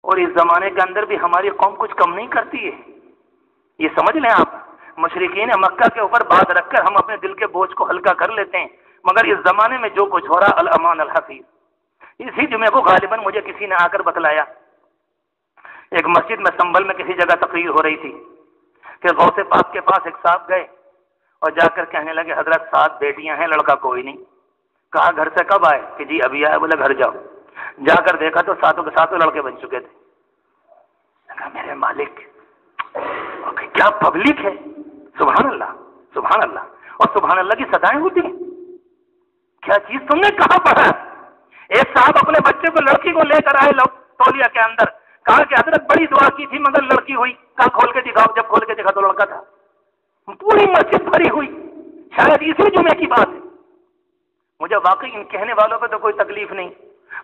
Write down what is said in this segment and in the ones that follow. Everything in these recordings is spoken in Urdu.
اور اس زمانے کے اندر بھی ہماری قوم کچھ کم نہیں کرتی ہے. یہ سمجھ لیں آپ، مشرکین مکہ کے اوپر بات رکھ کر ہم اپنے دل کے بوجھ کو ہلکا کر لیتے ہیں، مگر اس زمانے میں جو کچھ ہو رہا الامان الحفیظ. اسی جمعے کو غالباً مجھے کسی نے آ کر بتلایا، ایک مسجد میں سنبل میں کسی جگہ تقریر ہو رہی تھی کہ غوث پاک کے پاس ایک صاحب گئے اور جا کر کہنے لگے حضرت 7 بیٹیاں ہیں، لڑکا کوئی نہیں. کہا گھر سے کب آئے؟ کہ جی ابھی آئے. بولے گھر جاؤ. جا کر دیکھا تو 7 کے 7 لڑکے بن چکے تھے. کہا میرے مالک کیا پبلک ہے. سبحان اللہ سبحان اللہ. اور سبحان اللہ کی صدائیں ہوتی ہیں. کیا چیز تم نے کہاں پڑھا؟ ایک صاحب اپنے بچے کو لڑکی کو لے کر آئے تولیہ کے اندر، کہا کہ حضرت بڑی دعا کی تھی مگر لڑکی ہوئی. کہا کھول کے دکھاؤ. جب کھول کے دیکھا تو لڑکا تھا. پوری مسجد بھری ہوئی. شاید اسی جمعے کی بات ہے. مجھے واقعی ان کہنے والوں پہ تو کوئی تکلیف نہیں.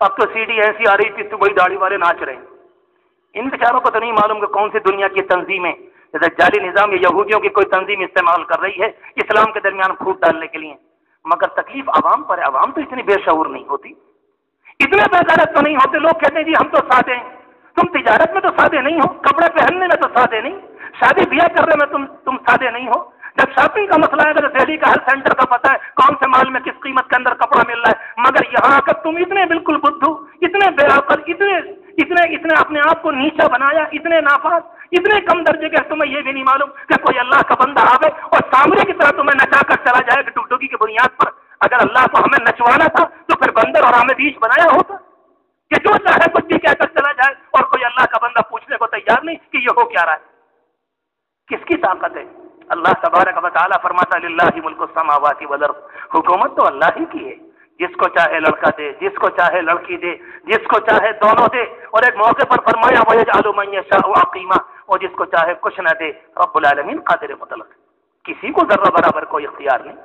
اب تو سی ڈی ایسی آ رہی تھی تو وہی داڑھی والے ناچ رہے ہیں. ان بیچاروں کو تو نہیں معلوم کہ کون سی دنیا کی تنظیمیں جیسے جعلی نظام یا یہودیوں کی کوئی تنظیم استعمال کر رہی ہے اسلام کے درمیان پھوٹ ڈالنے کے لیے. مگر تکلیف عوام پر ہے. عوام تو اتنی بے شعور نہیں ہوتی، اتنے بےغیرت تو نہیں ہوتے. لوگ کہتے ہیں جی ہم تو سادے ہیں. تم تجارت میں تو سادے نہیں ہو، کپڑے پہننے میں تو سادے نہیں، شادی بیاہ کرنے میں تم سادے نہیں ہو. جب شاپنگ کا مسئلہ ہے تو دہلی کا ہر سینٹر کا پتہ ہے کون سے مال میں کس قیمت کے اندر کپڑا مل رہا ہے. مگر یہاں آ کر تم اتنے بالکل بدھو، اتنے بے عقل، اتنے اپنے آپ کو نیچا بنایا، اتنے ناپاک، اتنے کم درجے کے، تمہیں یہ بھی نہیں معلوم کہ کوئی اللہ کا بندہ آوے اور سامنے کی طرح تمہیں نچا کر چلا جائے کہ ٹکٹکی کی بنیاد پر. اگر اللہ کو ہمیں نچوانا تھا تو پھر بندر اور ہمیں بیچ بنایا ہوتا کہ جو چاہے کچھ بھی کہہ کر چلا جائے اور کوئی اللہ کا بندہ پوچھنے کو تیار نہیں کہ یہ ہو کیا رہا ہے. کس کی طاقت ہے؟ اللہ تبارک و تعالیٰ فرماتا للہ ملک السماوات والارض. حکومت تو اللہ ہی کی ہے. جس کو چاہے لڑکا دے، جس کو چاہے لڑکی دے، جس کو چاہے دونوں دے. اور ایک موقع پر فرمایا وَيَجْعَلُ مَن يَشَاءُ عَقِيمًا، اور جس کو چاہے کچھ نہ دے. رب العالمین قادر مطلق، کسی کو ذرہ برابر کوئی اختیار نہیں.